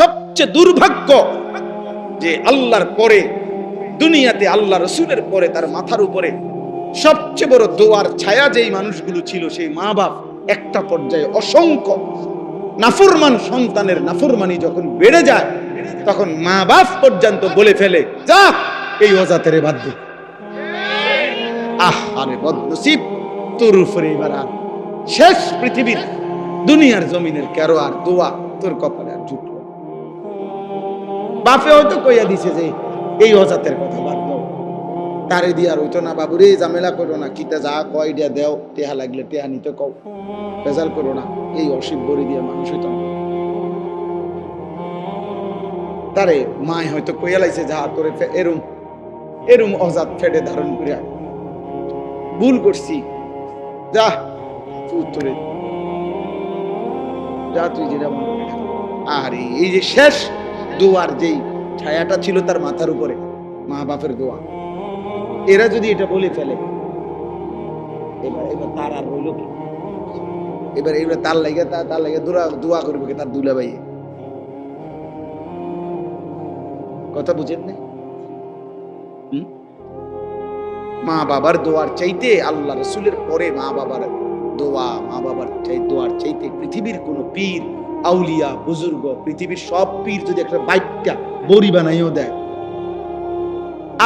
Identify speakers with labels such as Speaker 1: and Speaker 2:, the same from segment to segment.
Speaker 1: সবচেয়ে দুর্ভাগ্য যে আল্লাহর পরে দুনিয়াতে আল্লাহ রসুলের পরে তার মাথার উপরে সবচেয়ে বড় দোয়ার ছায়া যেই মানুষগুলো ছিল সেই মা বাপ একটা পর্যায়ে অসংখ্য নাফরমান সন্তানের নাফরমানি যখন বেড়ে যায় তখন মা বাপ পর্যন্ত বলে ফেলে, যা এই অজাতের বাদ দে। আরে বদনসিব, তোর উপরে এবার আর শেষ পৃথিবীর দুনিয়ার জমিনের কারো আর দোয়া তোর কপালে আর জুটল। বাপে হয়তো কইয়া দিছে যে এই অজাতের কথা বাদ দাও, তারে দিয়ে আর হইতো না, বাবুরে ঝামেলা করো না, কিতা যা কয় দিয়া দেও, টেহা লাগলে টেহা নিতে কও, বেজাল করো না, এই অসিব বড়ি দিয়ে মানুষ হইতো না। তারে মায় হয়তো কইয়া লাইছে যা তোরে এরম এরম অজাত ফেটে ধারণ করিয়া ভুল করছি, যা তোরে যা তুই যেটা মনে করি। আর এই যে শেষ দোয়ার যেই ছায়াটা ছিল তার মাথার উপরে মা বাপের দোয়া, এরা যদি এটা বলে ফেলে এবার এবার তার আর রইল কি? এবার এবার তার লাগে দোয়া করবে কি তার দুলা ভাই? কথা বুঝেন না? মা বাবার দোয়ার চাইতে আল্লাহ রসুলের পরে মা বাবার দোয়া, মা বাবার দোয়ার চাইতে পৃথিবীর কোন পীর আউলিয়া বুজুর্গ, পৃথিবীর সব পীর যদি একটা বাইকটা বড়ি বানাইও দেয়,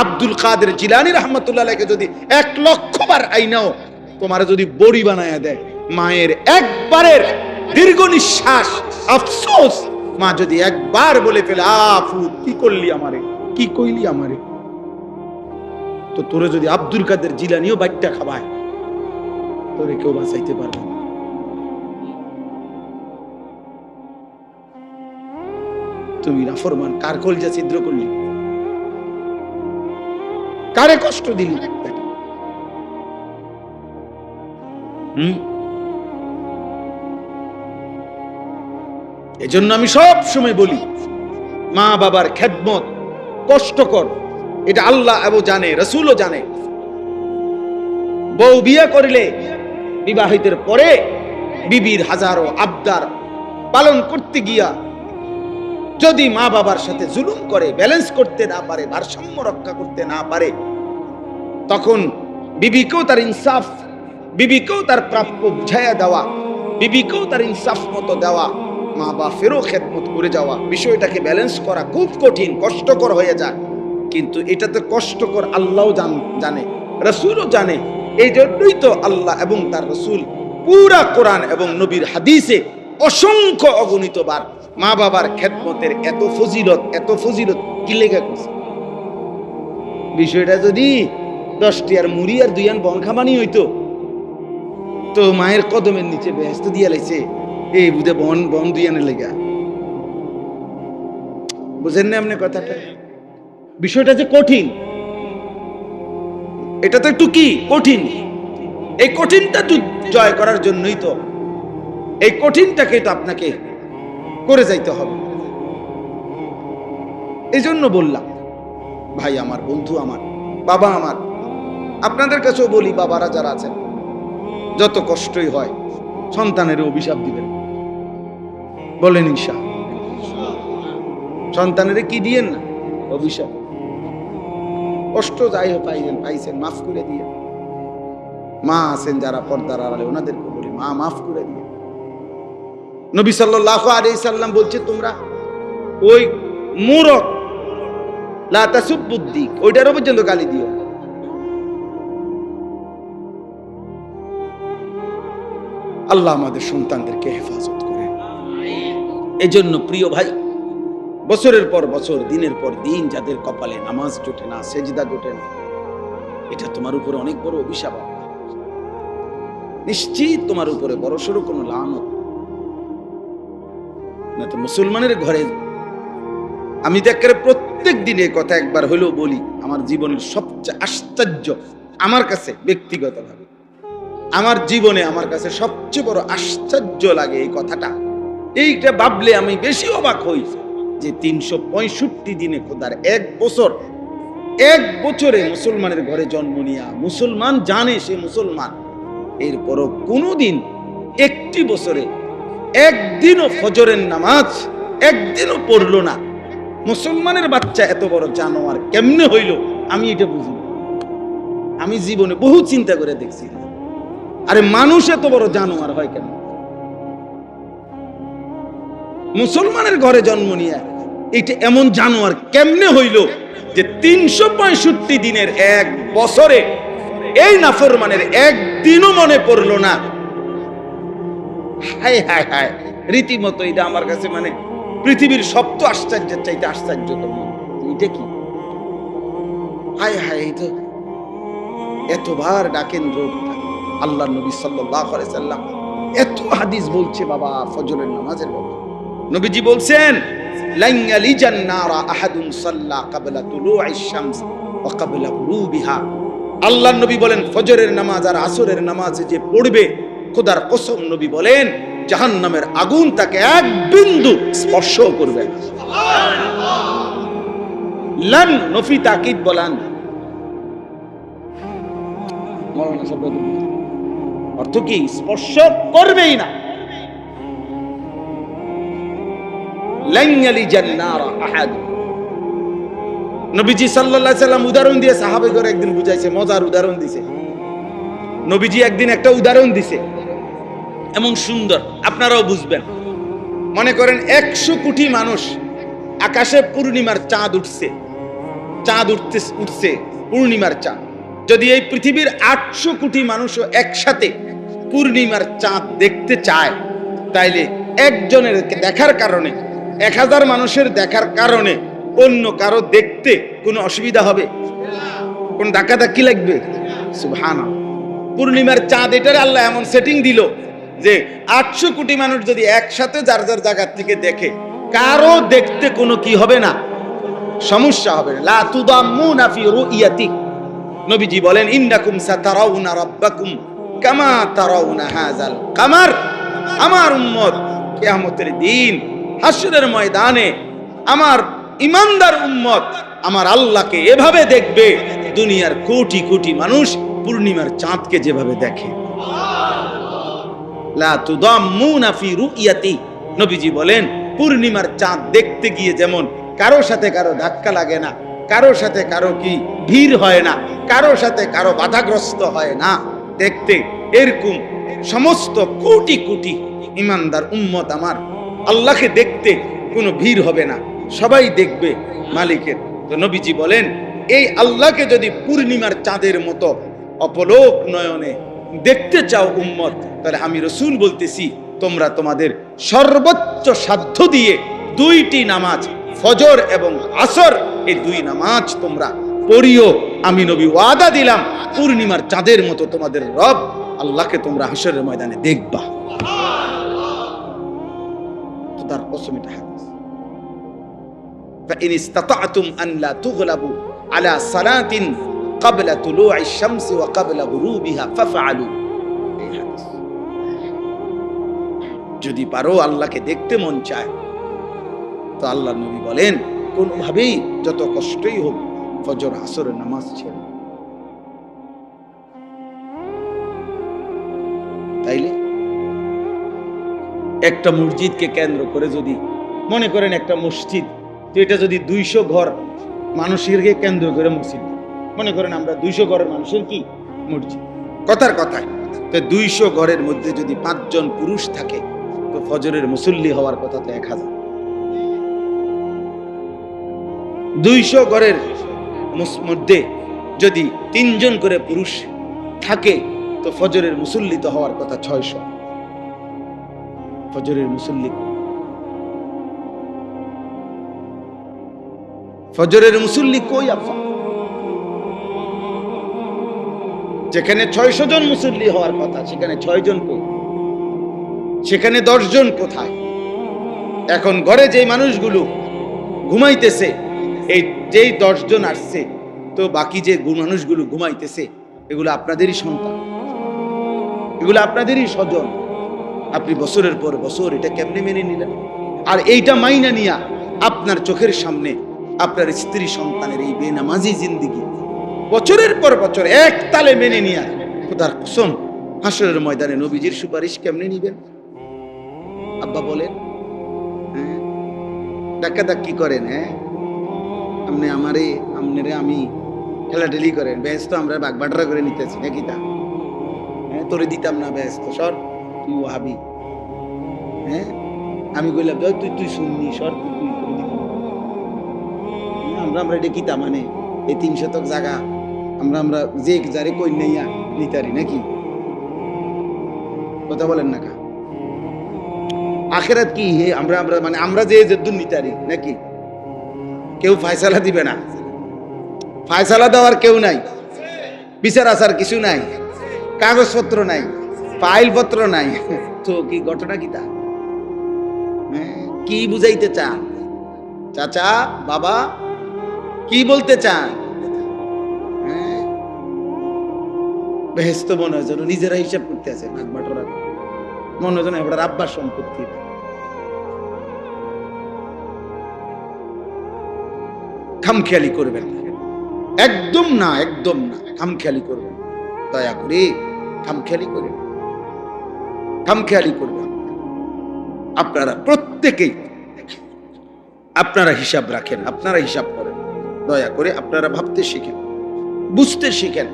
Speaker 1: আব্দুল কাদের জিলানী রহমতুল্লাহ আলাইহি যদি 1,00,000 বার আইনাও তোমার যদি বড়ি বানায়া দেয়, মায়ের একবারের দীর্ঘ নিঃশ্বাস আফসোস মা যদি একবার বলে ফেলে, আফু কি করলি আমারে, কি কইলি আমারে, তো তোরে যদি আব্দুল কাদের জিলানীও বাইকটা খাবায় তোরে কেউ বাঁচাইতে পারবে না। তুমি নাফরমান, কার কলজা ছিদ্র করলি, কারে কষ্ট দিলি? এজন্য আমি সব সময় বলি মা বাবার খেদমত কষ্টকর, এটা আল্লাহ এবং জানে, রাসূলও জানে। বউ বিয়ে করিলে বিবাহিতের পরে বিবির হাজারো আবদার পালন করতে গিয়া যদি মা বাবার সাথে জুলুম করে, ব্যালেন্স করতে না পারে, ভারসাম্য রক্ষা করতে না পারে, তখন বিবিকেও তার ইনসাফ, বিবিকেও তার প্রাপ্য বুঝাইয়া দেওয়া, বিবিকেও তার ইনসাফ মতো দেওয়া, মা বাপেরও খেদমত করে যাওয়া, বিষয়টাকে ব্যালেন্স করা খুব কঠিন, কষ্টকর হয়ে যায়। কিন্তু এটা তো কষ্টকর আল্লাহও জানে, রাসূলও জানে। এই জন্যই তো আল্লাহ এবং তার রাসূল পুরা কোরআন এবং নবীর হাদিসে অসংখ্য অগণিত বার মা বাবার খেদমতের এত ফজিলত কি লেখা করছে। বিষয়টা যদি 10টি আর মুড়ি আর 2 আন বনখা বানি হইতো তো মায়ের কদমের নিচে বেহেশত দিয়া লাইছে, এই বুঝে বন 2 আনের লেগা। বুঝেন না আপনি কথাটা? বিষয়টা যে কঠিন, এটা তো একটু কি কঠিন। এই কঠিনটা জয় করার জন্যই তো, এই কঠিনটাকে তো আপনাকে করে যাইতে হবে। এই জন্য বললাম, ভাই আমার, বন্ধু আমার, বাবা আমার, আপনাদের কাছেও বলি, বাবারা যারা আছেন, যত কষ্টই হয় সন্তানের অভিশাপ দিবেন, বলেন ইনশাআল্লাহ। সন্তানের কি দিয়েন না? অভিশাপ। কষ্ট যাই হোক পাইছেন, মাফ করে দিয়ে। মা আছেন যারা পর্দার আড়ালে, ওনাদেরকে বলি, মা মাফ করে দিয়ে। নবী সাল্লাল্লাহু আলাইহি সাল্লাম বলছে, তোমরা ওই মূরখ লা তাসুবুদ্দিক, ওইটারও পর্যন্ত গালি দিও। আল্লাহ আমাদের সন্তানদেরকে হেফাজত করেন। এজন্য প্রিয় ভাই, বছরের পর বছর, দিনের পর দিন যাদের কপালে নামাজ জোটে না, সেজদা জোটে না, এটা তোমার উপরে অনেক বড় অভিশাপ। নিশ্চিত তোমার উপরে বড়সড় কোনো লানত। না তো মুসলমানের ঘরে আমি দেখে প্রত্যেক দিনে কথা একবার হলেও বলি, আমার জীবনের সবচেয়ে আশ্চর্য, আমার কাছে ব্যক্তিগতভাবে আমার জীবনে আমার কাছে সবচেয়ে বড় আশ্চর্য লাগে এই কথাটা। এইটা ভাবলে আমি বেশি অবাক হই যে 365 দিনে খোদার এক বছরে মুসলমানের ঘরে জন্ম নিয়া মুসলমান জানে সে মুসলমান, এরপরও কোনোদিন একটি বছরে একদিনও ফজরের নামাজ একদিনও পড়লো না। মুসলমানের বাচ্চা এত বড় জানোয়ার কেমনে হইল আমি এটা বুঝি না। আমি জীবনে বহু চিন্তা করে দেখছি, আরে মানুষ এত বড় জানোয়ার হয় কেন? মুসলমানের ঘরে জন্ম নিয়ে এটা এমন জানোয়ার কেমনে হইল যে 365 দিনের এক বছরে এই নাফরমানের একদিনও মনে পড়লো না। হায় হায় হায়, রীতিমতো এটা আমার কাছে মানে পৃথিবীর সপ্ত আশ্চর্যের চাইতে আশ্চর্যতম। এটা কি? হায় হায়, এই তো এতবার ডাকেন রোগ থাকে। আল্লাহ নবী সাল্লাল্লাহু আলাইহি সাল্লাম এত হাদিস বলছে বাবা ফজরের নামাজের ব্যাপারে। নবীজি বলছেন লান ইয়ালিজান নারা আহাদুন সাল্লা ক্বাবলা তুলুইশ শামস ওয়া ক্বাবলা গুরুবিহা। আল্লাহর নবী বলেন ফজরের নামাজ আর আসরের নামাজে যে পড়বে, খোদার কসম নবী বলেন জাহান্নামের আগুন তাকে এক বিন্দু স্পর্শ করবে না। সুবহানাল্লাহ। লান নফি তাকিদ বলেন, মৌলানা সাহেব অর্থ কি? স্পর্শ করবেই না। লান ইয়ালিজান নারা আহাদ। নবীজি সাল্লাল্লাহু আলাইহি সাল্লাম উদাহরণ দিয়ে সাহাবাদের একদিন বুঝাইছে, মজার উদাহরণ দিছে। নবীজি একদিন একটা উদাহরণ দিছে এমন সুন্দর, আপনারাও বুঝবেন। মনে করেন 100 কোটি মানুষ, আকাশে পূর্ণিমার চাঁদ উঠছে, উঠছে পূর্ণিমার চাঁদ। যদি এই পৃথিবীর 800 কোটি মানুষও একসাথে পূর্ণিমার চাঁদ দেখতে চায়, তাইলে একজনের দেখার কারণে 1000 মানুষের দেখার কারণে অন্য কারো দেখতে কোনো অসুবিধা হবে? কোন ধাক্কাধাক্কি লাগবে? সুবহানাল্লাহ। পূর্ণিমার চাঁদ এটার আল্লাহ এমন সেটিং দিল যে 800 কোটি মানুষ যদি একসাথে যার যার জায়গা থেকে দেখে, কারো দেখতে কোনো কি হবে না, সমস্যা হবে না। লা তুদাম্মুনা ফি রুইয়াতি। নবীজি বলেন ইন্নাকুম সাতারাউনা রাব্বাকুম কামা তারাউনা হাযাল কামার। আমার উম্মত কিয়ামতের দিন হাসরের ময়দানে আমার ইমানদার উম্মত আমার আল্লাহকে এভাবে দেখবে দুনিয়ার কোটি কোটি মানুষ পূর্ণিমার চাঁদকে যেভাবে দেখে। লা তুদাম্মুনা ফি রুইয়াতি। নবীজি বলেন পূর্ণিমার চাঁদ দেখতে গিয়ে যেমন কারো সাথে কারো ধাক্কা লাগে না, কারো সাথে কারো কি ভিড় হয় না, কারো সাথে কারো বাধাগ্রস্ত হয় না দেখতে, এরকম সমস্ত কোটি কোটি ইমানদার উম্মত আমার আল্লাহকে দেখতে কোনো ভিড় হবে না, সবাই দেখবে মালিকের। তো নবীজি বলেন এই আল্লাহকে যদি পূর্ণিমার চাঁদের মতো অপলোক নয়নে দেখতে চাও উম্মত, তাহলে আমি রাসূল বলতেছি তোমরা তোমাদের সর্বোচ্চ সাধ্য দিয়ে 2টি নামাজ ফজর এবং আসর, এই 2 নামাজ তোমরা পড়িও। আমি নবী ওয়াদা দিলাম পূর্ণিমার চাঁদের মতো তোমাদের রব আল্লাহকে তোমরা হাসরের ময়দানে দেখবা। তো তার কসম এটা হাদিস। فإن استطعتم أن لا تغلبوا على صلاة قبل طلوع الشمس وقبل غروبها فافعلوا। যদি পারো আল্লাহকে দেখতে মন চায় তো আল্লাহর নবী বলেন কোনোভাবেই যত কষ্টই হোক ফজর আসরের নামাজ ছেড়ে। তাইলে একটা মসজিদকে কেন্দ্র করে যদি মনে করেন একটা মসজিদ, তো এটা যদি 200 ঘর মানুষেরকে কেন্দ্র করে মসজিদ, মনে করেন আমরা 200 ঘরের মানুষের কি মসজিদ, কথার কথায়, তো 200 ঘরের মধ্যে যদি 5 জন পুরুষ থাকে তো ফজরের মুসল্লি হওয়ার কথা তো 1000। 200 ঘরের মধ্যে যদি 3 জন করে পুরুষ থাকে তো ফজরের মুসল্লি তো হওয়ার কথা 600। ফজরের মুসল্লি, ফজরের মুসল্লি কই আফা? যেখানে 600 জন মুসল্লি হওয়ার কথা সেখানে 6 জন কই? সেখানে 10 জন কোথায়? এখন ঘরে যে মানুষগুলো ঘুমাইতেছে, এই যেই 10 জন আসছে, তো বাকি যে মানুষগুলো ঘুমাইতেছে এগুলো আপনাদেরই সন্তান, এগুলো আপনাদেরই স্বজন। আপনি বছরের পর বছর এটা কেমনে মেনে নিলেন? আর এইটা মাইনা নিয়া আপনার চোখের সামনে আপনার স্ত্রী সন্তানের এই বেনামাজি জিন্দেগি বছরের পর বছর এক তালে মেনে নিয়া খোদার কসম হাসরের ময়দানে নবীজির সুপারিশ কেমনে নিবেন? আব্বা বলেন, ডাক্কা কি করেন? হ্যাঁ, আপনি আমারে আমনেরে আমি ঠেলাঠেলি করেন, বেহেস্ত আমরা বাগবাটরা করে নিতেছি নাকি? তা হ্যাঁ, তোরে দিতাম না বেহেস্ত, সর তুই ওয়াহাবি। হ্যাঁ, আমি কইলাম তুই শুননি, সর তুই করে দিতাম। আমরা এটা কিতা মানে এই 3 শতক জায়গা আমরা যে যারে কই নাইয়া নিতারি নাকি? কথা বলেন না কা? আখেরাত কি হে? আমরা মানে আমরা যে নিতারি নাকি? কেউ ফায়সালা দিবে না, ফায়সালা দেওয়ার কেউ নাই, বিচার আচার কিছু নাই, কাগজপত্র নাই, ফাইলপত্র নাই, তো কি ঘটনা কি তা? কি বুঝাইতে চান চাচা বাবা? কি বলতে চান? বেহেস্ত মনে হয় যেন নিজেরা হিসাব করতে আছে, ভাগ বাটোরা মনে হয় যেন এবার আব্বার সম্পত্তি। খামখেয়ালি করবেন না, একদম না, একদম না, খামখেয়ালি করবেন, দয়া করে খামখেয়ালি করবেন, খামখেয়ালি করবেন। আপনারা প্রত্যেকেই আপনারা হিসাব রাখেন, আপনারা হিসাব করেন, দয়া করে আপনারা ভাবতে শিখেন, বুঝতে শিখেন।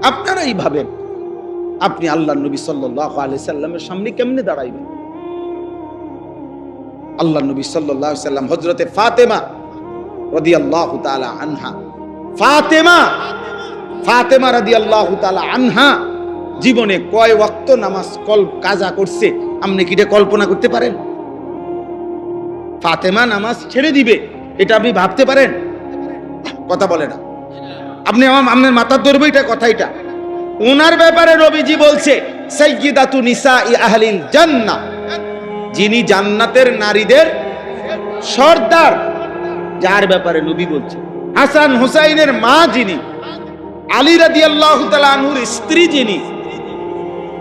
Speaker 1: আপনারাই ভাবেন আপনি আল্লাহর নবী সাল্লাল্লাহু আলাইহি সাল্লামের সামনে কেমনে দাঁড়াইবেন। আল্লাহর নবী সাল্লাল্লাহু আলাইহি সাল্লাম হযরতে ফাতেমা রাদিয়াল্লাহু তাআলা আনহা, ফাতেমা রাদিয়াল্লাহু তাআলা আনহা জীবনে কয় ওয়াক্ত নামাজ কাজা করছে আপনি কি এটা কল্পনা করতে পারেন? ফাতেমা নামাজ ছেড়ে দিবে এটা আপনি ভাবতে পারেন? কথা বলে না আপনি, আপনার মাথার ধরবে এটা কথা। এটা ওনার ব্যাপারে নবীজি বলছে সাইয়্যিদাতু নিসাই আহলিল জান্নাহ, যিনি জান্নাতের নারীদের সর্দার, যার ব্যাপারে নবী বলছে। হাসান হুসাইনের মা যিনি, আলী রাদিয়াল্লাহু তাআলা আনহুর স্ত্রী যিনি,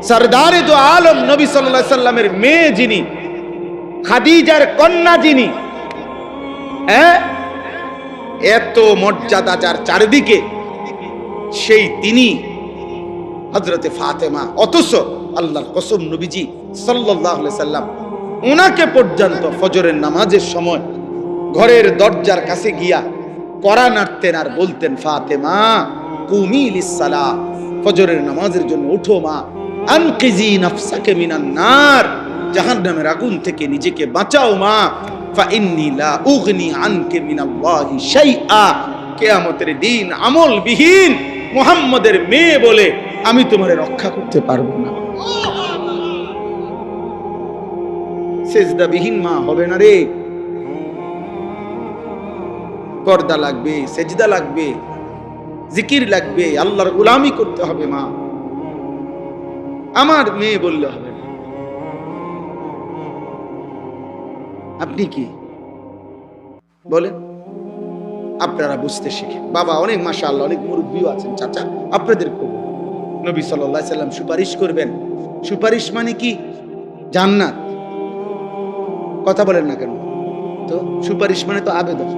Speaker 1: সরদারে দো আলম নবী সাল্লাল্লাহু আলাইহি সাল্লামের মেয়ে যিনি, খাদিজার কন্যা যিনি, এত মর্যাদা যার চারিদিকে, সেই তিনি হযরতে ফাতেমা। অথচ আল্লাহর কসম নবীজি সাল্লাল্লাহু আলাইহি সাল্লাম ওনাকে পর্যন্ত ফজরের নামাজের সময় ঘরের দরজার কাছে গিয়া কড়া নাড়তেন আর বলতেন, ফাতেমা কুমি লিস-সালাহ, ফজরের নামাজের জন্য উঠো মা, আনকিজি নাফসাকে মিনান নার, জাহান্নামের আগুন থেকে নিজেকে বাঁচাও মা, ফা ইন্নী লা উগনি আনকে মিনাল্লাহি শাইআ, কিয়ামতের দিন আমলবিহীন মুহাম্মদের মেয়ে বলে আমি তোমারে রক্ষা করতে পারবো না। সেজদাবিহীন মা হবে না রে, পর্দা লাগবে, সেজদা লাগবে, জিকির লাগবে, আল্লাহর গোলামি করতে হবে মা, আমার মেয়ে বললে হবে না। আপনি কি বলেন? আপনারা বুঝতে শিখেন। বাবা অনেক মাশাআল্লাহ অনেক মুরব্বিও আছেন, চাচা আপনাদের খবর, নবী সাল্লাল্লাহু আলাইহি সাল্লাম সুপারিশ করবেন। সুপারিশ মানে কি? জান্নাত। কথা বলেন না কেন? তো সুপারিশ মানে তো আবেদন,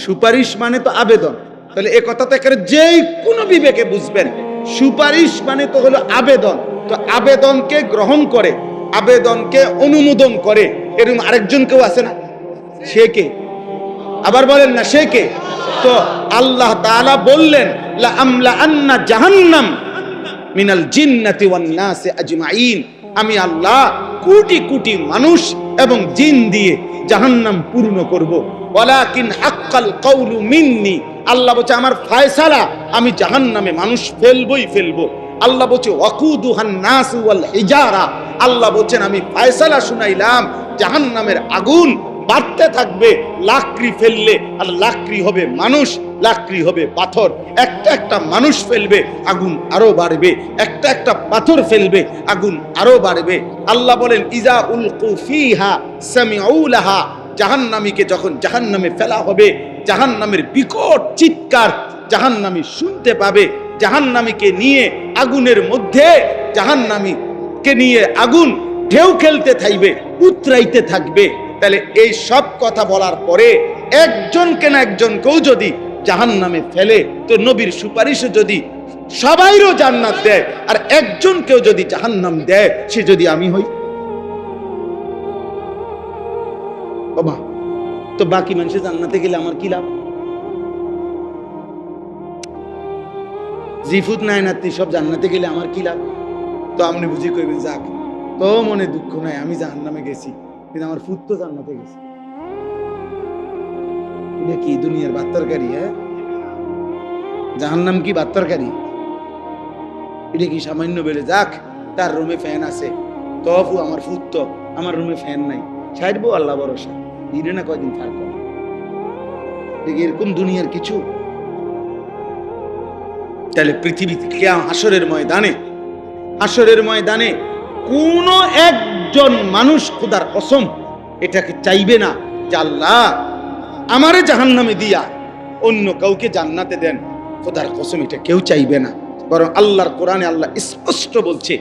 Speaker 1: সুপারিশ মানে তো আবেদন। তাহলে এই কথা তো একেবারে যেই কোনো বিবেকে বুঝবেন, সুপারিশ মানে তো হলো আবেদন। তো আবেদনকে গ্রহণ করে, আবেদনকে অনুমোদন করে এরকম আরেকজন কেউ আছে না? সে কে? আবার বলেন না, সে কে? তো আল্লাহ তাআলা বললেন লা আমলা আন্না জাহান্নাম মিনাল জিন্নাতি ওয়ান নাসি আজমাইন, আমি আল্লাহ কোটি কোটি মানুষ এবং জিন দিয়ে জাহান্নাম পূর্ণ করব। ওয়ালাকিন হাক্কাল কাউলু মিন্নি, আল্লাহ বলছে আমার ফয়সালা আমি জাহান্নামে মানুষ ফেলবই ফেলবো। আল্লাহ বলছে ওয়াকুদুহান নাস ওয়াল হিজারা, আল্লাহ বলছেন আমি ফয়সালা শুনাইলাম জাহান্নামের আগুন বাড়তে থাকবে, লাকড়ি ফেললে আর লাকড়ি হবে মানুষ, লাকড়ি হবে পাথর, একটা একটা মানুষ ফেলবে আগুন আরো বাড়বে, একটা একটা পাথর ফেলবে আগুন আরো বাড়বে। আল্লাহ বলেন ইজা উলকু ফিহা সামিউ লাহা, জাহান্নামীকে যখন জাহান্নামে ফেলা হবে, জাহান্নামের বিকট চিৎকার জাহান্নামী শুনতে পাবে। জাহান্নামীকে নিয়ে আগুনের মধ্যে, জাহান্নামীকে নিয়ে আগুন ঢেউ খেলতে থাকবে, উতরাইতে থাকবে। তাহলে এই সব কথা বলার পরে একজনকে না একজনকেও যদি জাহান্নামে ফেলে, তো নবীর সুপারিশে যদি সবাইরও জান্নাত দেয় আর একজনকেও যদি জাহান্নাম দেয়, সে যদি আমি হই, ওমা, তো বাকি মানুষের জান্নাতে গেলে আমার কি লাভ? জিফুত নাই নাতি সব জান্নাতে গেলে আমার কি লাভ? তো আপনি বুঝি কইবেন যাক, তো মনে দুঃখ নাই, আমি জাহান্নামে গেছি কিন্তু আমার ফুত তো জান্নাতে গেছে। এটা কি দুনিয়ার ভাত তরকারি? হ্যাঁ, জাহান্নাম কি ভাত তরকারি? এটা কি সামান্য বেড়ে যাক তার রুমে ফ্যান আছে, তফু আমার ফুত তো, আমার রুমে ফ্যান নাই, ছাড়বো আল্লাহ ভরসা, দিনে না কয়দিন থাকবো। এরকম দুনিয়ার কিছু। তাহলে পৃথিবীতে হাসরের ময়দানে কোন একজন মানুষ খোদার কসম এটাকে চাইবে না যে আল্লাহ আমারে জাহান্নামে দিয়া অন্য কাউকে জান্নাতে দেন। খোদার কসম এটা কেউ চাইবে না। বরং আল্লাহর কোরআনে আল্লাহ স্পষ্ট বলছে,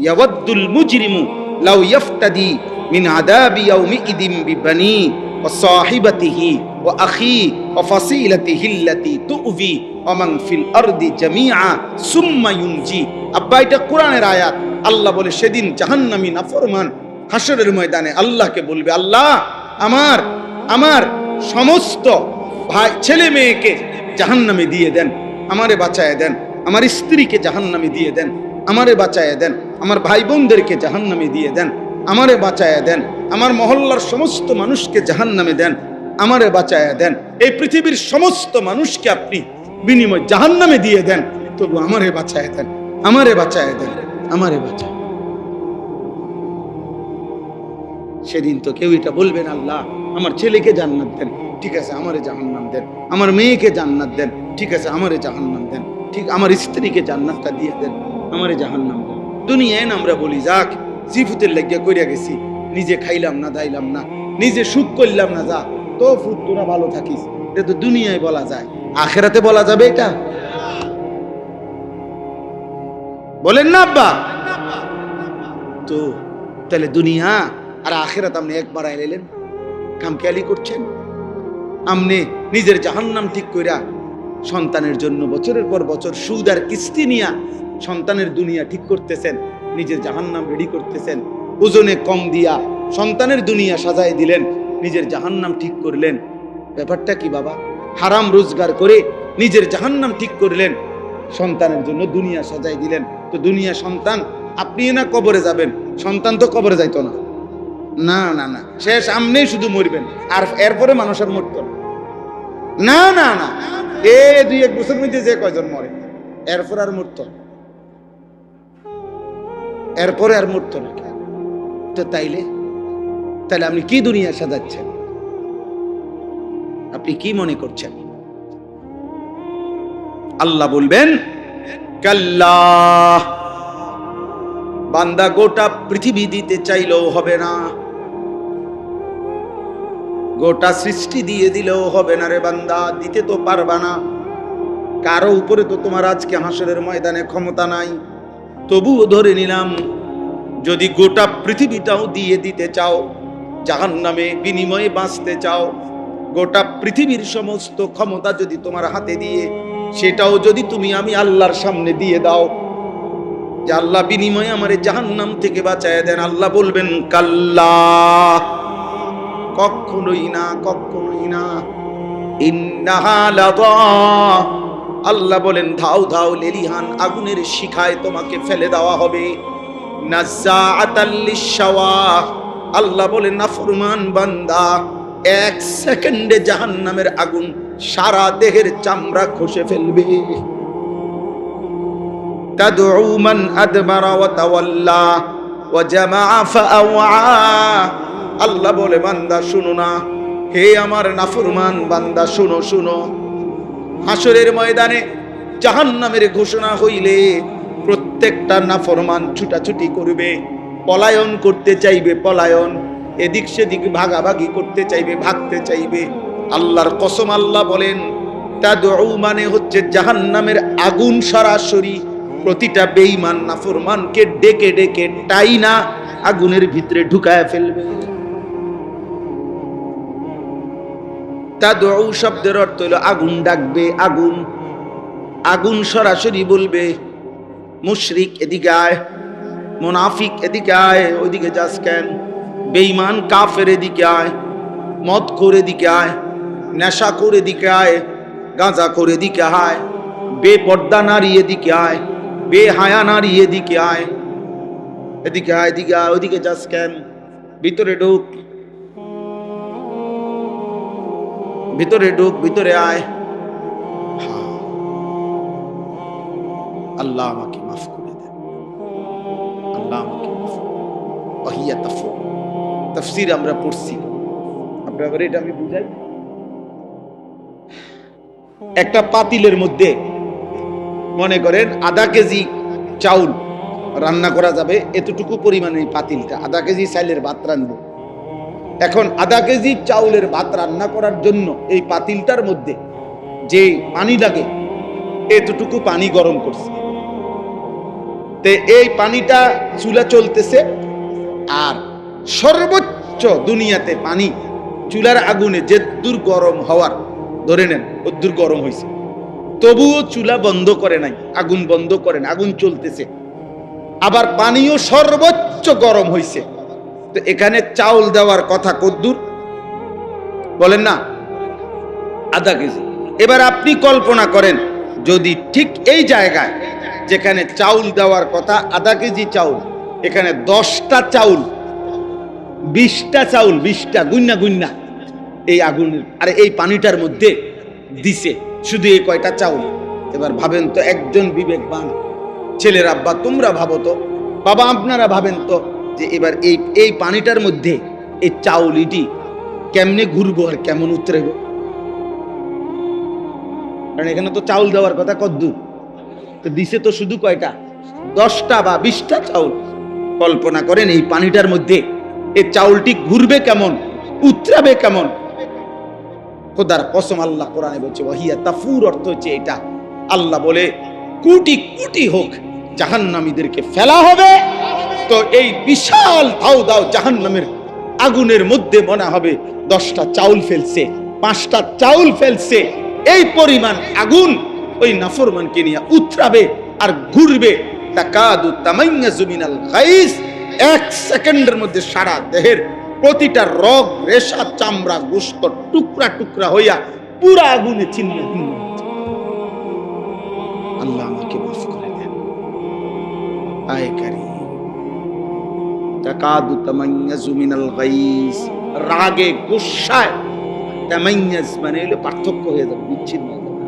Speaker 1: ইয়াওয়াদ্দুল মুজরিমু লাউ ইয়াফতাদি মিন আযাবি ইয়াউমিইদিন বিবানি ওয়া সাহিবাতিহি ওয়া আখি ওয়া ফাসিলাতিহি আল্লাতী তুউবি ওয়া মান ফিল আরদি জামিআ সুম্মা ইউনজি। আব্বা, এটা কোরআনের আয়াত। আল্লাহ বলে সেদিন জাহান্নামী নাফরমান হাসরের ময়দানে আল্লাহকে বলবে, আল্লাহ আমার সমস্ত ভাই ছেলে মেয়েকে জাহান্নামে দিয়ে দেন, আমারে বাঁচায় দেন। আমার স্ত্রীকে জাহান্নামে দিয়ে দেন, আমারে বাঁচায় দেন। আমার ভাই বোনদেরকে জাহান্নামে দিয়ে দেন, আমারে বাঁচায় দেন। আমার মহল্লার সমস্ত মানুষকে জাহান্নামে দেন, আমারে বাঁচায় দেন। এই পৃথিবীর সমস্ত মানুষকে আপনি বিনিময় জাহান্নামে দিয়ে দেন, তবু আমারে বাঁচায় দেন, আমারে বাঁচায় দেন, আমারে বাঁচায়। সেদিন তো কেউ এটা বলবেন, আল্লাহ আমার ছেলেকে জান্নাত দেন, ঠিক আছে আমারে জাহান্নাম দেন। আমার মেয়েকে জান্নাত দেন, ঠিক আছে আমারে জাহান্নাম দেন। ঠিক আমার স্ত্রীকে জান্নাতটা দিয়ে দেন, আমারে জাহান্নাম দেন। দুনিয়ায় আমরা বলি যাক জিফুতের লাগিয়া কইরা গেছি, নিজে খাইলাম না, দাইলাম না, নিজে সুখ করলাম না, যা তো ফুট তোরা ভালো থাকিস। এটা তো দুনিয়ায় বলা যায়, আখেরাতে বলা যাবে এটা? বলেন না আব্বা? তো তাহলে দুনিয়া আর আখেরাত আপনি একবার আইলেন, কামকেয়ালি করছেন। আপনি নিজের জাহান্নাম ঠিক কইরা সন্তানের জন্য বছরের পর বছর সুদ আর কিস্তি নিয়া সন্তানের দুনিয়া ঠিক করতেছেন, নিজের জাহান্নাম রেডি করতেছেন। ওজনে কম দিয়া সন্তানের দুনিয়া সাজায় দিলেন, নিজের জাহান্নাম ঠিক করলেন। ব্যাপারটা কি বাবা? হারাম রোজগার করে নিজের জাহান্নাম ঠিক করলেন, সন্তানের জন্য দুনিয়া সাজায় দিলেন। তো দুনিয়া সন্তান, আপনি না কবরে যাবেন, সন্তান তো কবরে যাইতো না। না না না, শেষ আমনে শুধু মরবেন, আর এরপরে মানুষ আর মরত না। না না না, এ 2-1 বছর মধ্যে যে কয়জন মরে, এরপর আর মরত, এরপরে আর মরত না। তো তাইলে আপনি কি দুনিয়া সাজাচ্ছেন? আপনি কি মনে করছেন? আল্লাহ বলবেন, কাল্লা, বান্দা গোটা পৃথিবী দিতে চাইলেও হবে না, গোটা সৃষ্টি দিয়ে দিলেও হবে না রে বান্দা, দিতে তো পারবা না। কারো উপরে তো তোমার আজকে হাসরের ময়দানে ক্ষমতা নাই। তবুও ধরে নিলাম, যদি গোটা পৃথিবীটাও দিয়ে দিতে চাও, জাহান্নামে বিনিময়ে বাঁচতে চাও, গোটা পৃথিবীর সমস্ত ক্ষমতা যদি তোমার হাতে দিয়ে সেটাও যদি তুমি আমি আল্লাহর সামনে দিয়ে দাও যে আল্লাহ বিনিময়ে আমারে জাহান্নাম থেকে বাঁচায় দেন, আল্লাহ বলবেন কাল্লা, কখনোই না, কখনোই না। ইন্নাহা লাযা, আল্লাহ বলেন ধাও ধাও লেলিহান আগুনের শিখায় তোমাকে ফেলে দেওয়া হবে। নাযাআতাল লিশাওয়া, আল্লাহ বলেন নাফরমান বান্দা 1 সেকেন্ডে জাহান্নামের আগুন সারা দেহের চামড়া খসে ফেলবে। তাদউ মান আদবারা ওয়া তাওয়াল্লা ওয়া জামাআ ফাআওয়া, আল্লাহ বলে বান্দা শুনো না, হে আমার নাফরমান বান্দা শুনো শুনো, হাসরের ময়দানে জাহান্নামের ঘোষণা হইলে প্রত্যেকটা নাফরমান ছুটাছুটি করবে, পলায়ন করতে চাইবে, পলায়ন, এদিক সেদিক ভাগাভাগি করতে চাইবে, ভাগতে চাইবে। আল্লাহর কসম, আল্লাহ বলেন তাদউ মানে হচ্ছে জাহান্নামের আগুন সরাসরি প্রতিটা বেঈমান নাফরমানকে ডেকে ডেকে টাইনা আগুনের ভিতরে ঢুকায় ফেলবে। তাদউ শব্দের অর্থ হলো আগুন ডাকবে, আগুন, আগুন সরাসরি বলবে মুশরিক এদিকে আয়, মুনাফিক এদিকে আয়, ওইদিকে যাস কেন, বেঈমান কাফের এদিকে আয়। মদ করে দিকে আয়, নেশা করে দিকে আয়, গাঁজা করে দিকে আয়, বেপর্দা নারী এদিকে আয়, বেহায়া নারী এদিকে আয়, এদিকে আয়, এদিকে আয়, ওদিকে যাস কেন? ভিতরে ঢুক, ভিতরে ঢুক, ভিতরে আয়। আল্লাহ আমাকে মাফ করে দেন, আল্লাহ আমাকে মাফ করে দেন। ওয়াহিয়া তাফসীর আমরা পড়ছি, আপনাদের এটা আমি বুঝাই। একটা পাতিলের মধ্যে মনে করেন আধা কেজি চাউল রান্না করা যাবে, এতটুকু পরিমাণে এই পাতিলটা আধা কেজি চাইলের ভাত রান্না। এখন আধা কেজি চাউলের ভাত রান্না করার জন্য এই পাতিলটার মধ্যে যে পানি লাগে এতটুকু পানি গরম করছে। তে এই পানিটা চুলা চলতেছে, আর সর্বোচ্চ দুনিয়াতে পানি চুলার আগুনে যে দূর গরম হওয়ার ধরে নেন ওদূর গরম হয়েছে, তবুও চুলা বন্ধ করে নাই, আগুন বন্ধ করে না, আগুন চলতেছে। আবার পানিও সর্বোচ্চ গরম হয়েছে। তো এখানে চাউল দেওয়ার কথা কদ্দুর বলেন না? আধা কেজি। এবার আপনি কল্পনা করেন যদি ঠিক এই জায়গায় যেখানে চাউল দেওয়ার কথা আধা কেজি চাউল, এখানে 10টা চাউল, 20টা চাউল, 20টা গুন্না এই আগুনের আর এই পানিটার মধ্যে দিছে, শুধু এই কয়টা চাউল। এবার ভাবেন তো, একজন বিবেকবান ছেলের আব্বা তোমরা ভাবো তো, বাবা আপনারা ভাবেন তো, যে এবার এই পানিটার মধ্যে এই চাউলিটি কেমনে ঘুরবো আর কেমন উতরেব? কারণ এখানে তো চাউল দেওয়ার কথা কদ্দুর, তো দিছে তো শুধু কয়টা? 10টা বা 20টা চাউল। কল্পনা করেন এই পানিটার মধ্যে এই চাউলটি ঘুরবে কেমন, উতরাবে কেমন? খোদার কসম, আল্লাহ কোরআনে বলছে ওয়াহিয়া তাফুর, অর্থ হচ্ছে এটা। আল্লাহ বলে কোটি কোটি হোক জাহান্নামীদেরকে ফেলা হবে, তো এই বিশাল দাও দাও জাহান্নামের আগুনের মধ্যে মনে হবে 10টা চাউল ফেলছে, 5টা চাউল ফেলছে। এই পরিমাণ আগুন ওই নাফরমানকে নিয়ে উতরাবে আর ঘুরবে। তাকাদু তামাইয়াজু মিনাল গাইজ, 1 সেকেন্ডের মধ্যে সারা দেহের প্রতিটা রগ, রেশা, চামড়া, গোশত টুকরা টুকরা হইয়া পুরা আগুনে ছিন্ন ভিন্ন। আল্লাহ আমাকে মাফ করে দেন। আয় কারীম, তাকাদু তামাইয়াজু মিনাল গাইজ, রাগে গুসায় তামাইয়াজ মানে হলো পার্থক্য হয়ে যাবে, বিচ্ছিন্ন হয়ে যাবে।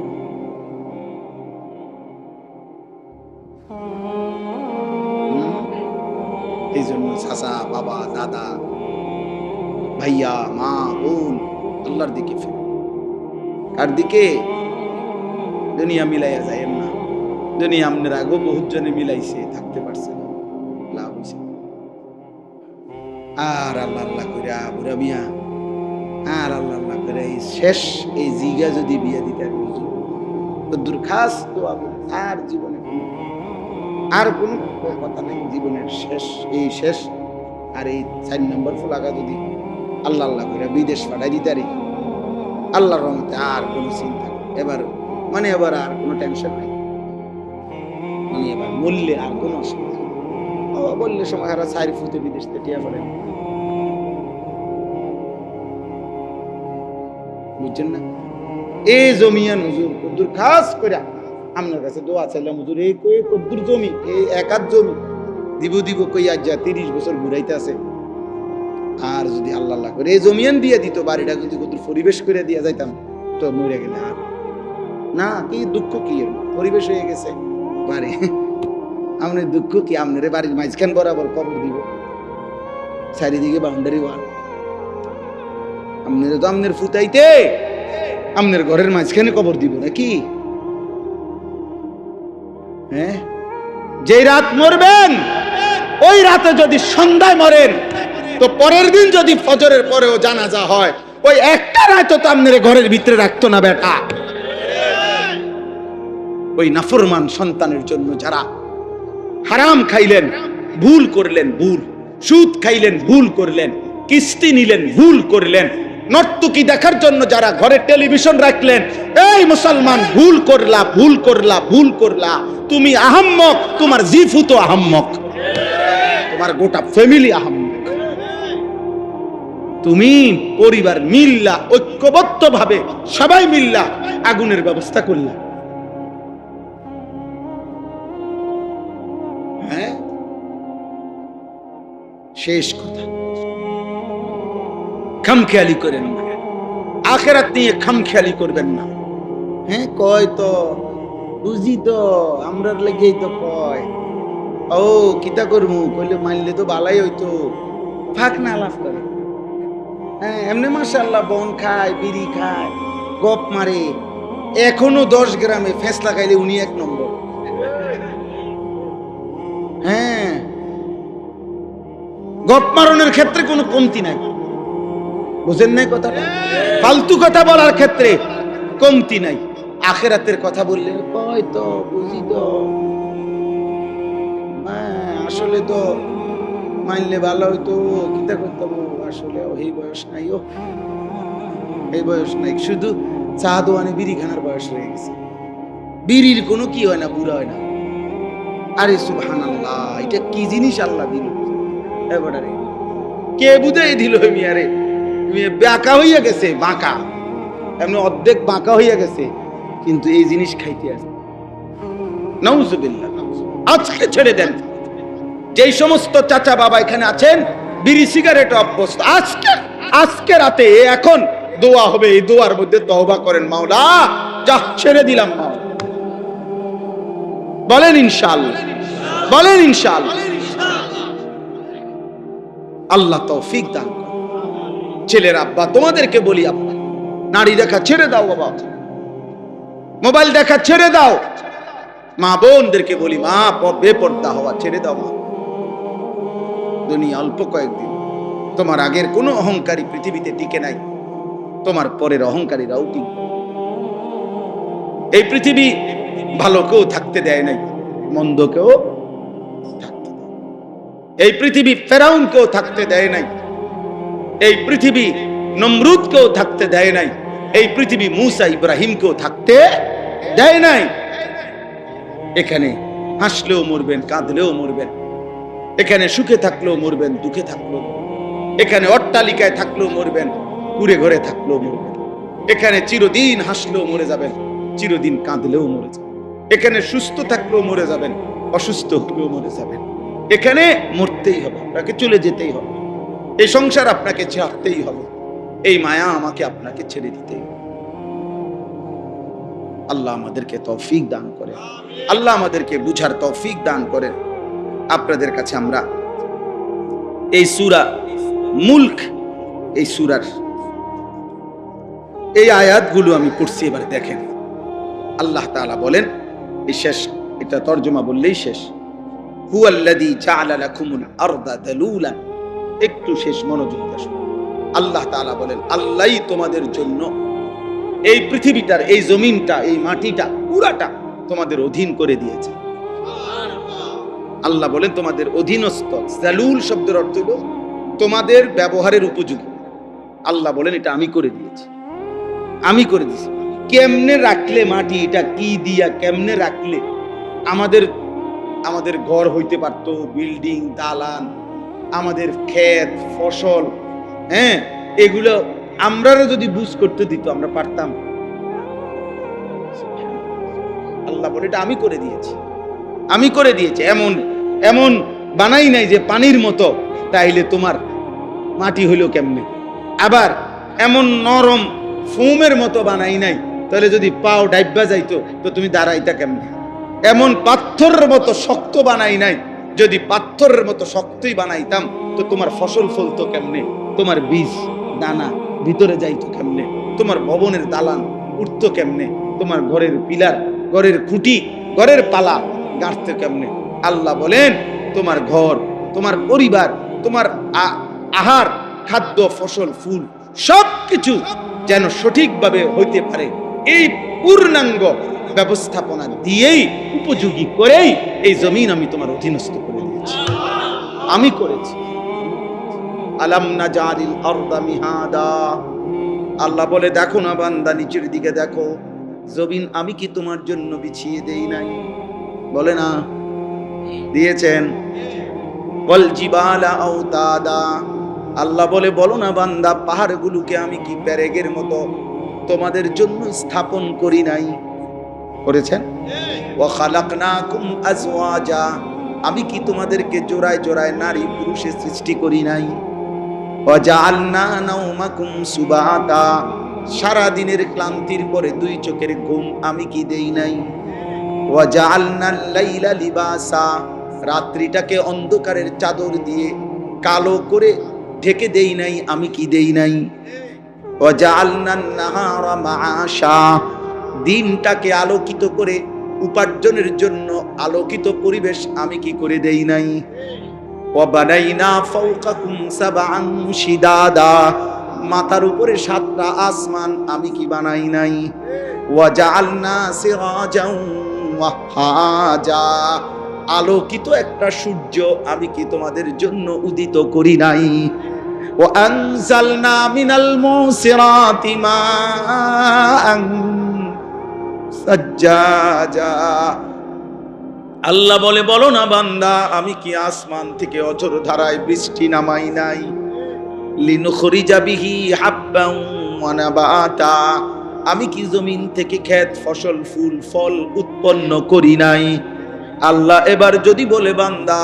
Speaker 1: এই জন্য চাচা, বাবা, দাদা, ভাইয়া, মা, বোন, আল্লাহর দিকে ফিরে। কার দিকে? দুনিয়া মিলাইয়া যায় না। দুনিয়া আপনার আগে বহুত জনে মিলাইছে, থাকতে পারছে না, লাভ হয়েছে। আর আল্লাহ আল্লাহ করে বুড়া মিয়া, আর আল্লাহ আল্লাহ করে এই শেষ এই জিগা যদি বিয়া দিতে দূর খাস তো আর জীবনে আর কোনো কথা নাই, জীবনের শেষ এই শেষ। আর এই 4 নম্বর ফুলাকা যদি আল্লাহ আল্লাহ করে বিদেশ পাঠাই দিতে পারি, আল্লাহর রহমতে আর কোনো চিন্তা নেই। এবার মানে এবার আর কোনো টেনশন নাই, মানে এবার মূল্যে আর কোনো অসুবিধা নেই। ও বললে সময় হারা 4 ফুটে বিদেশ টিয়া পড়েন, বুঝছেন না? এই জমিয়ান হুজুর কদ্দুর খাস করে আপনার কাছে দোয়া চাইলাম, হুজুর এই কদ্দুর জমি, এই 1 হাত জমি দিব কই আজ যা 30 বছর ঘুরাইতে আছে। আর যদি আল্লাহ আল্লাহ করে এই জমিয়ান দিয়ে দিত, বাড়িটা যদি কদ্দুর পরিবেশ করে দিয়ে যাইতাম, তো মরে গেলে আর না। কি দুঃখ কি, পরিবেশ হয়ে গেছে বাড়ি, আপনার দুঃখ কি? আপনার বাড়ির মাঝখান বরাবর কবর দিব, চারিদিকে বাউন্ডারি ওয়াল। আপনার তো আপনার ফুটাইতে আপনার ঘরের মাঝখানে কবর দিব নাকি? হ্যাঁ, যে রাত মরবেন ওই রাতে যদি সন্ধ্যায় মরেন, তো পরের দিন যদি ফজরের পরেও জানাজা হয়, ওই একটা রাত তো আপনার ঘরের ভিতরে রাখতো না বেটা। ওই নাফরমান সন্তানের জন্য যারা হারাম খাইলেন, ভুল করলেন, ভুল সুদ খাইলেন, ভুল করলেন, কিস্তি নিলেন, ভুল করলেন, নর্তকী দেখার জন্য যারা ঘরে টেলিভিশন রাখলেন, এই মুসলমান ভুল করলা, ভুল করলা, ভুল করলা। তুমি আহাম্মক, তোমার জিফু তো আহাম্মক, তোমার গোটা ফ্যামিলি আহাম্মক। তুমি পরিবার মিল্লা ঐক্যবদ্ধ ভাবে সবাই মিল্লা আগুনের ব্যবস্থা করলা। হ্যাঁ, শেষ কথা, খামখেয়ালি করেন না, আখিরাত নিয়ে খামখেয়ালি করবেন না। হ্যাঁ, কয় তো বুঝি তো আমরা লেগেই তো কয়, ও কিতা করমু কইলে মানলে তো ভালাই হইতো, ফাঁক না লাভ করে। হ্যাঁ, এমনি মাশাআল্লাহ বন খায়, বিড়ি খায়, গপ মারে, এখনো 10 গ্রামে ফেস লাগাইলে উনি 1 নম্বর। হ্যাঁ, গপ মারণের ক্ষেত্রে কোনো কমতি নাই, বুঝেন নাই কথাটা? ফালতু কথা বলার ক্ষেত্রে কমতি নাই। আখিরাতের কথা বললে কয় তো বুঝি তো, আসলে তো মানলে ভালো হইতো, কিতা করতাম, আসলে এই বয়স নাই, ও এই বয়স নাই, শুধু চা দোয়ানে বিড়ি খানার বয়স হয়ে গেছে। বিড়ির কোনো কি হয় না, বুড়া হয় না। আরে সুবহানাল্লাহ, এটা কি জিনিস আল্লাহ দিল এবারে, কে বুঝাই দিল? মিয়ারে বাঁকা হইয়া গেছে, বাঁকা, এমনি অর্ধেক বাঁকা হইয়া গেছে, কিন্তু এই জিনিস খাইতে আছে। নাউজুবিল্লাহ। আজকে ছেড়ে দেন, যেই সমস্ত চাচা বাবা এখানে আছেন বিড়ি সিগারেট অভ্যস্ত, আজকে রাতে এখন দোয়া হবে, এই দোয়ার মধ্যে তওবা করেন, মাওলা যা ছেড়ে দিলাম মাওলা, বলেন ইনশাআল্লাহ, বলেন ইনশাআল্লাহ। আল্লাহ তৌফিক দান করেন। ছেলের আব্বা তোমাদেরকে বলি, আব্বা নারী দেখা ছেড়ে দাও, বাবা মোবাইল দেখা ছেড়ে দাও। মা বোনদেরকে বলি, মা বেপর্দা হওয়া ছেড়ে দাও। মা, দুনিয়া অল্প কয়েকদিন, তোমার আগের কোনো অহংকারী পৃথিবীতে টিকে নাই, তোমার পরের অহংকারীরাও টিকবে। এই পৃথিবী ভালো কেউ থাকতে দেয় নাই, মন্দ কেউ থাকতে দেয়। এই পৃথিবী ফেরাউন কেউ থাকতে দেয় নাই, এই পৃথিবী নমরুদ কেউ থাকতে দেয় নাই, এই পৃথিবী মুসা ইব্রাহিম কেউ থাকতে দেয় নাই। এখানে হাসলেও মরবেন, কাঁদলেও মরবেন, এখানে সুখে থাকলেও মরবেন, দুঃখে থাকলেও, এখানে অট্টালিকায় থাকলেও মরবেন, কুড়ে ঘরে থাকলেও মরবেন, এখানে চিরদিন হাসলেও মরে যাবেন, চিরদিন কাঁদলেও মরে যাবেন, এখানে সুস্থ থাকলেও মরে যাবেন, অসুস্থ হলেও মরে যাবেন। এখানে মরতেই হবে, আপনাকে চলে যেতেই হবে, এই সংসার আপনাকে ছাড়তেই হবে, এই মায়া আমাকে আপনাকে ছেড়ে দিতেই হবে। আল্লাহ আমাদেরকে তৌফিক দান করেন, আল্লাহ আমাদেরকে বুঝার তৌফিক দান করেন। আপনাদের কাছে আমরা এই সূরা মুলক, এই সূরার এই আয়াতগুলো আমি পড়ছি, এবার দেখেন। আল্লাহ তাআলা বলেন, এই শেষ, এটা তরজমা বললেই শেষ, হুয়াল্লাযী জাআলা লাকুমুল আরদা দালুলান। একটু শেষ মনোযোগ দিয়ে শুনুন। আল্লাহ তাআলা বলেন, আল্লাহই তোমাদের জন্য এই পৃথিবীটার, এই জমিনটা, এই মাটিটা পুরাটা তোমাদের অধীন করে দিয়েছে। আল্লাহ বলেন তোমাদের অধীনস্থ। জালুল শব্দের অর্থ হলো তোমাদের ব্যবহারের উপযোগী। আল্লাহ বলেন এটা আমি করে দিয়েছি, আমি করে দিয়েছি। কেমনে রাখলে মাটি, এটা কি দিয়া কেমনে রাখলে আমাদের ঘর হইতে পারতো, বিল্ডিং, দালান, আমাদের ক্ষেত, ফসল, হ্যাঁ, এগুলো আমরাও যদি বুঝ করতে দিত আমরা পারতাম। আল্লাহ বলে এটা আমি করে দিয়েছি, আমি করে দিয়েছি। এমন বানাই নাই যে পানির মতো, তাইলে তোমার মাটি হইল কেমনে। আবার এমন নরম ফোমের মতো বানাই নাই, তাহলে যদি পাও ডাইব্বা যাইতো তো তুমি দাঁড়াইতা কেমনে। এমন পাথরের মতো শক্ত বানাই নাই, যদি পাথরের মতো শক্তই বানাইতাম তো তোমার ফসল ফলতো কেমনে, তোমার বীজ দানা ভিতরে যাইতো কেমনে, তোমার ভবনের দালান উঠতো কেমনে, তোমার ঘরের পিলার, ঘরের খুঁটি, ঘরের পালা গাঁথতো কেমনে। আল্লাহ বলেন তোমার ঘর, তোমার পরিবার, তোমার আহার, খাদ্য, ফসল, ফুল সবকিছু যেন সঠিকভাবে হইতে পারে, এই পূর্ণাঙ্গ ব্যবস্থাপনা দিয়েই, উপযোগী করেই এই জমিন আমি তোমার অধীনস্থ করে দিয়েছি, আমি করেছি। আলাম নাজালিল আরদা মিহাদা। আল্লাহ বলে দেখো না বান্দা, নিচের দিকে দেখো, জমিন আমি কি তোমার জন্য বিছিয়ে দেই নাই? বলে না, দিয়েছেন। ওয়াল জিবালা আওতাদা, আল্লাহ বলে, বলো না বান্দা, পাহাড়গুলোকে আমি কি পেরেকের মতো তোমাদের জন্য স্থাপন করি নাই? করেছেন। ওয়া খালাকনাকুম আজওয়াজা, আমি কি তোমাদেরকে জোড়ায় জোড়ায় নারী পুরুষে সৃষ্টি করি নাই? ওয়া জাআলনা নাওমাকুম সুবাতা, সারা দিনের ক্লান্তির পরে দুই চোখের ঘুম আমি কি দেই নাই? ওয়া জাআলনাল লাইলা লিবাসা, রাত্রিটাকে অন্ধকারের চাদর দিয়ে কালো করে ঢেকে দেই নাই আমি কি দেই নাই? ওয়া জাআলনান নাহারা মাআশা, দিনটাকে আলোকিত করে উপার্জনের জন্য আলোকিত পরিবেশ আমি কি করে দেই নাই? ওয়া বানাইনা ফাওকাকুম সাবআন শিদাদা, মাথার উপরে 7টা আসমান আমি কি বানাই নাই? ওয়া জাআলনা সিরাজাও ওয়াহাজা, আলোকিত একটা সূর্য আমি কি তোমাদের জন্য উদিত করি নাই? ওয়া আনজালনা মিনাল মুসিরাতি মাআন সাজ্জাজা, আল্লাহ বলে, বলো না বান্দা, আমি কি আসমান থেকে অঝোর ধারায় বৃষ্টি নামাই নাই? লিনুখরিজা বিহি হাব্বান ওয়া নাবাতা, আমি কি জমিন থেকে ক্ষেত ফসল ফুল ফল উৎপন্ন করি নাই? আল্লাহ এবার যদি বলে, বান্দা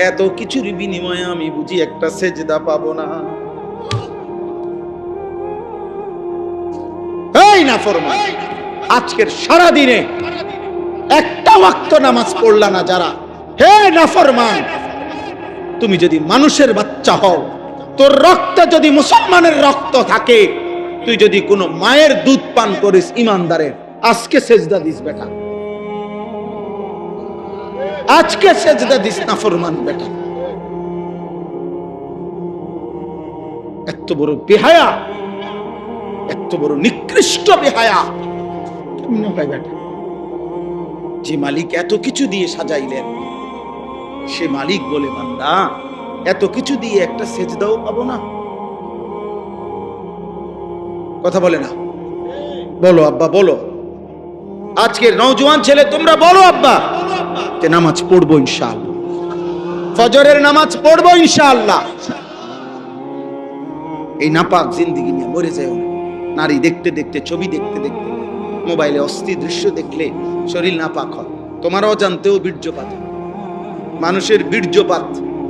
Speaker 1: এত কিছুর বিনিময়ে আমি বুঝি একটা সেজদা পাবো না? এই নাফরমান, আজকের সারা দিনে একটা ওয়াক্ত নামাজ পড়লা না যারা, হে নাফরমান, তুমি যদি মানুষের বাচ্চা হও, তোর রক্তে যদি মুসলমানের রক্ত থাকে, তুই যদি কোনো মায়ের দুধ পান করিস ইমানদারের, আজকে সেজদা দিস বেটা, আজকে সেজদা দিস নাফরমান বেটা। এত বড় বেহায়া, এত বড় নিকৃষ্ট বেহায়া কেমনে হয় বেটা? যে মালিক এত কিছু দিয়ে সাজাইলেন, সে মালিক বলে, বান্দা এত কিছু দিয়ে একটা সেজদাও পাবো না? কথা বলে না? বলো আব্বা, বলো। আজকের নওজোয়ান ছেলে তোমরা বলো আব্বা, যে নামাজ পড়বো ইনশাআল্লাহ, ফজরের নামাজ পড়বো ইনশাআল্লাহ। এই নাপাক জিন্দেগি নিয়ে মরে যায় না। নারী দেখতে দেখতে, ছবি দেখতে দেখতে, মোবাইলে অস্থির দৃশ্য দেখলে শরীর নাপাক হয়। তোমার অজান্তেও বীর্যপাত হয়। মানুষের বীর্যপাত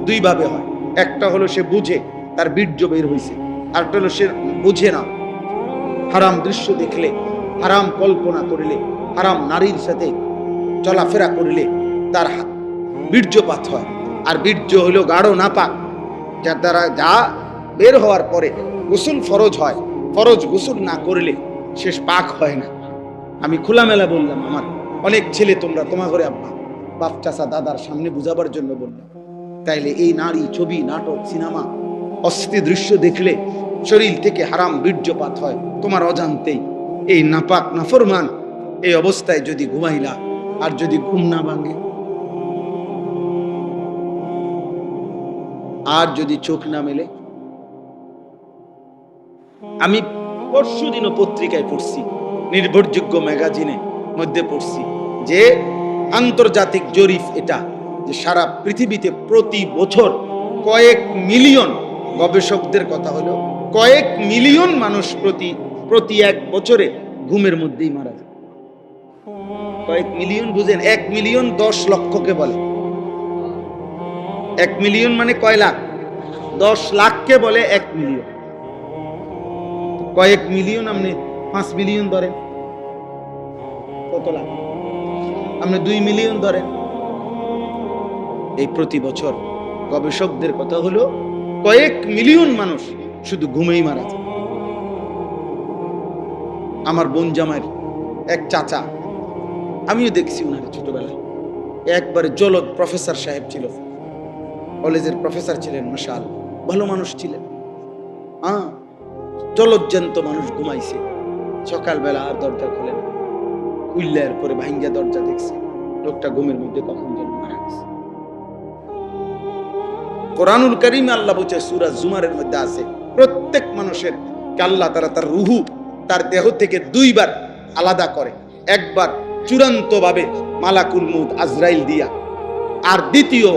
Speaker 1: দুই ভাবে হয়, একটা হলো সে বুঝে তার বীর্য বের হয়েছে, আরেকটা হলো সে বুঝে না। হারাম দৃশ্য দেখলে, হারাম কল্পনা করলে, হারাম নারীর সাথে চলাফেরা করলে তার বীর্যপাত হয়। আর বীর্য হলো গাঢ় নাপাক, যার দ্বারা যা বের হওয়ার পরে গোসল ফরজ হয়, ফরজ গোসল না করলে শেষ পাক হয় না। আমি খোলামেলা বললাম, আমার অনেক ছেলে তোমরা তোমার ঘরে আব্বা বাপ চাচা দাদার সামনে বুঝাবার জন্য বললাম। তাইলে এই নারী ছবি নাটক সিনেমা অস্থির দৃশ্য দেখলে শরীর থেকে হারাম বীর্যপাত হয় তোমার অজান্তেই। এই নাপাক নাফরমান এই অবস্থায় যদি ঘুমাইলা, আর যদি ঘুম না ভাঙে, আর যদি চোখ না মেলে। আমি পরশুদিনও পত্রিকায় পড়ছি, নির্ভরযোগ্য ম্যাগাজিনে মধ্যে পড়ছি যে আন্তর্জাতিক জরিপ এটা, যে সারা পৃথিবীতে প্রতি বছর কয়েক মিলিয়ন, গবেষকদের কথা হলো কয়েক মিলিয়ন মানুষ প্রতি এক বছরে ঘুমের মধ্যেই মারা যায়। কয়েক মিলিয়ন বুঝেন? 1 মিলিয়ন 10 লক্ষকে বলে। 1 মিলিয়ন মানে কয় লাখ? 10 লাখকে বলে 1 মিলিয়ন। কয়েক মিলিয়ন আপনি 5 মিলিয়ন ধরেন, কত লাখ? আপনি 2 মিলিয়ন ধরেন। এই প্রতি বছর গবেষকদের কথা হলো কয়েক মিলিয়ন মানুষ শুধু ঘুমেই মারা যায়। আমার বোন জামাইয়ের এক চাচা, আমিও দেখছি উনার ছোটবেলায়, একবারে জলদ প্রফেসর সাহেব ছিল, কলেজের প্রফেসর ছিলেন, মাশাআল্লাহ ভালো মানুষ ছিলেন। জলজ্জান্ত মানুষ ঘুমাইছে, সকালবেলা আর দরজা খোলেন, খুললের পরে ভাঙ্গা দরজা দেখছে, লোকটা ঘুমের মধ্যে কখন যেন মারা গেছে। কোরআনুল কারীমে আল্লাহ বলছে, সূরা জুমারের মধ্যে আছে, প্রত্যেক মানুষের আল্লাহ তার রুহু তার দেহ থেকে 2 বার আলাদা করে। একবার চূড়ান্ত ভাবে মালাকুল মউত আজরাইল দিয়া, আর দ্বিতীয়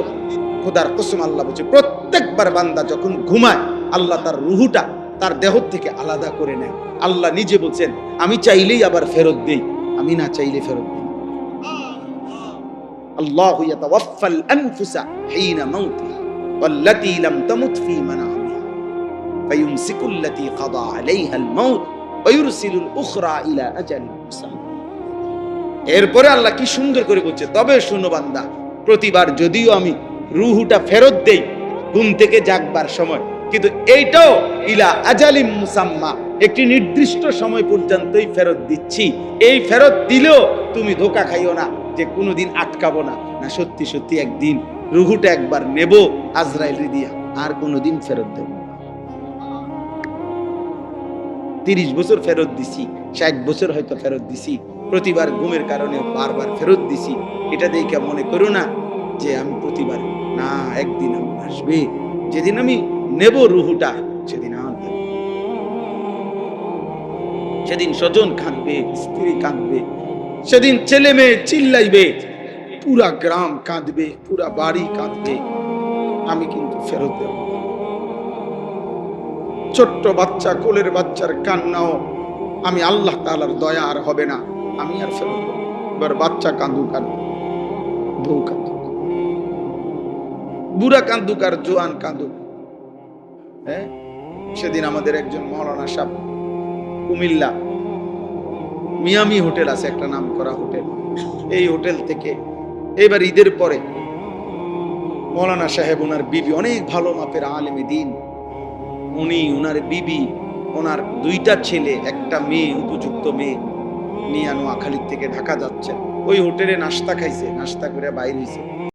Speaker 1: খোদার কসম আল্লাহ বলছে প্রত্যেকবার বান্দা যখন ঘুমায় আল্লাহ তার রুহুটা তার দেহ থেকে আলাদা করে নেয়। আল্লাহ নিজে বলছেন, আমি চাইলেই আবার ফেরত দেই, আমি না চাইলে ফেরত দেই। আল্লাহু ইয়াতাওয়াফাল আনফুসা হিনা মাউতিহা ওয়াল্লাতী লাম তামুত ফী মানামিহা ফায়ুমসিকুল্লাতী কাদা আলাইহাল মাউত ওয়া ইউরসিলুল উখরা ইলা আজালিন মুসাম্মা। এরপরে আল্লাহ কি সুন্দর করে বলছে, তবে শুনো বান্দা, প্রতিবার যদিও আমি রুহুটা ফেরত দেই ঘুম থেকে জাগবার সময়, কিন্তু এইটাও ইলা আজালিম মুসাম্মা, একটি নির্দিষ্ট সময় পর্যন্তই ফেরত দিচ্ছি। এই ফেরত দিলেও তুমি ধোঁকা খাইও না যে কোনোদিন আটকাবো না, না সত্যি সত্যি একদিন রুহুটা একবার নেব আজরাইল দিয়া, আর কোনোদিন ফেরত দেব না। 30 বছর ফেরত দিছি, 60 বছর হয়তো ফেরত দিছি, প্রতিবার ঘুমের কারণে বারবার ফেরত দিছি। এটা দেখে মনে করো না যে আমি প্রতিবার, না, একদিন আসবে যেদিন আমি নেব রুহুটা, সেদিন আমার দেব। সেদিন স্বজন কাঁদবে, স্ত্রী কাঁদবে, সেদিন ছেলে মেয়ে চিল্লাইবে, পুরা গ্রাম কাঁদবে, পুরা বাড়ি কাঁদবে, আমি কিন্তু ফেরত দেব। ছোট্ট বাচ্চা, কোলের বাচ্চার কান্নাও আমি আল্লাহ তাআলার দয়া আর হবে না, আমি আর ফেরত দেব। এবার বাচ্চা কাঁদুক আর বউ কাঁদুক, বুড়া কাঁদুক আর জোয়ান কাঁদুক। হ্যাঁ, সেদিন আমাদের একজন মাওলানা সাহেব, কুমিল্লা মিয়ামি হোটেল আছে একটা নাম করা হোটেল, এই হোটেল থেকে এবার ঈদের পরে মাওলানা সাহেব, ওনার বিবি অনেক ভালো মাপের আলেমে দ্বীন, উনি, ওনার বিবি, ওনার 2টা ছেলে, একটা মেয়ে, উপযুক্ত মেয়ে নিয়ে নোয়াখালী থেকে ঢাকা যাচ্ছে। ওই হোটেলে নাস্তা খাইছে, নাস্তা করে বাইরে হইছে।